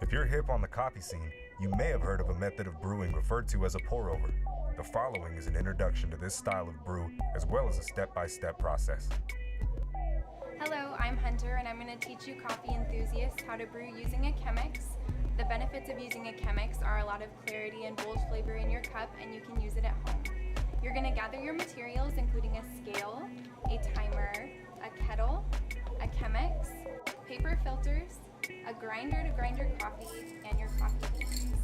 If you're hip on the coffee scene, you may have heard of a method of brewing referred to as a pour-over. The following is an introduction to this style of brew, as well as a step-by-step process. Hello, I'm Hunter, and I'm going to teach you coffee enthusiasts how to brew using a Chemex. The benefits of using a Chemex are a lot of clarity and bold flavor in your cup, and you can use it at home. You're going to gather your materials, including a scale, a timer, a kettle, a Chemex, paper filters, a grinder to grind your coffee, and your coffee beans.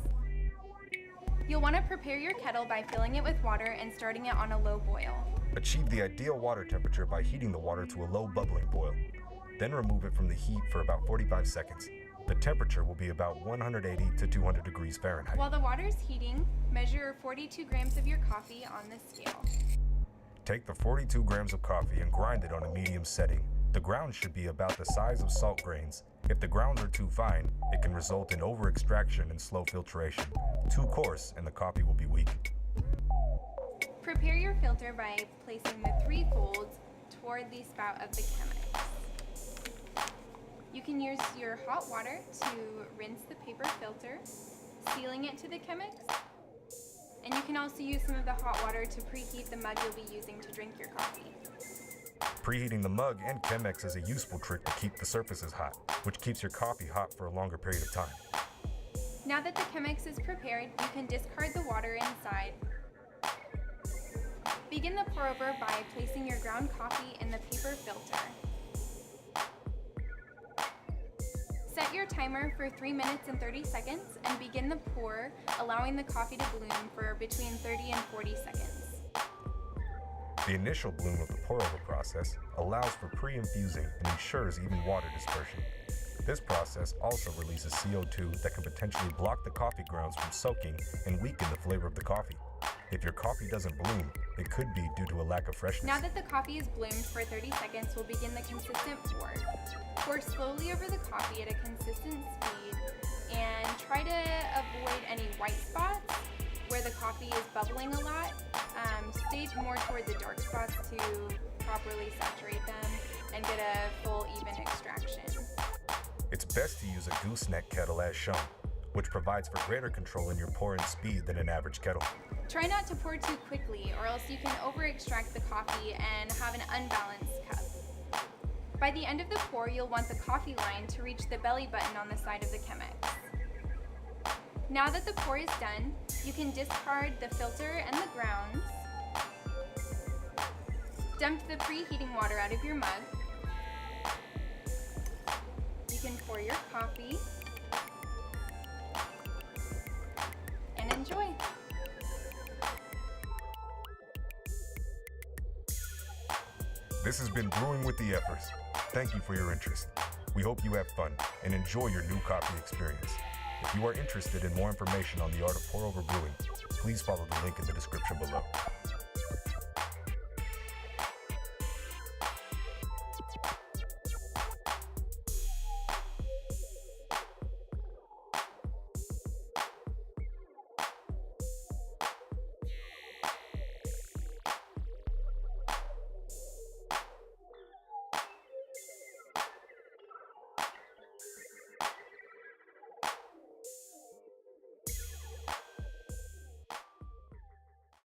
You'll want to prepare your kettle by filling it with water and starting it on a low boil. Achieve the ideal water temperature by heating the water to a low bubbling boil. Then remove it from the heat for about 45 seconds. The temperature will be about 180 to 200 degrees Fahrenheit. While the water is heating, measure 42 grams of your coffee on the scale. Take the 42 grams of coffee and grind it on a medium setting. The grounds should be about the size of salt grains. If the grounds are too fine, it can result in over-extraction and slow filtration. Too coarse, and the coffee will be weak. Prepare your filter by placing the 3 folds toward the spout of the Chemex. You can use your hot water to rinse the paper filter, sealing it to the Chemex. And you can also use some of the hot water to preheat the mug you'll be using to drink your coffee. Preheating the mug and Chemex is a useful trick to keep the surfaces hot, which keeps your coffee hot for a longer period of time. Now that the Chemex is prepared, you can discard the water inside. Begin the pour over by placing your ground coffee in the paper filter. Set your timer for 3 minutes and 30 seconds and begin the pour, allowing the coffee to bloom for between 30 and 40 seconds. The initial bloom of the pour-over process allows for pre-infusing and ensures even water dispersion. This process also releases CO2 that can potentially block the coffee grounds from soaking and weaken the flavor of the coffee. If your coffee doesn't bloom, it could be due to a lack of freshness. Now that the coffee is bloomed for 30 seconds, we'll begin the consistent pour. Pour slowly over the coffee at a consistent speed and try to avoid any white spots where the coffee is bubbling a lot. Stay more toward the dark spots to properly saturate them and get a full, even extraction. It's best to use a gooseneck kettle as shown, which provides for greater control in your pouring speed than an average kettle. Try not to pour too quickly, or else you can over-extract the coffee and have an unbalanced cup. By the end of the pour, you'll want the coffee line to reach the belly button on the side of the Chemex. Now that the pour is done, you can discard the filter and the grounds. Dump the preheating water out of your mug. You can pour your coffee and enjoy. This has been Brewing with the Effers. Thank you for your interest. We hope you have fun and enjoy your new coffee experience. If you are interested in more information on the art of pour-over brewing, please follow the link in the description below.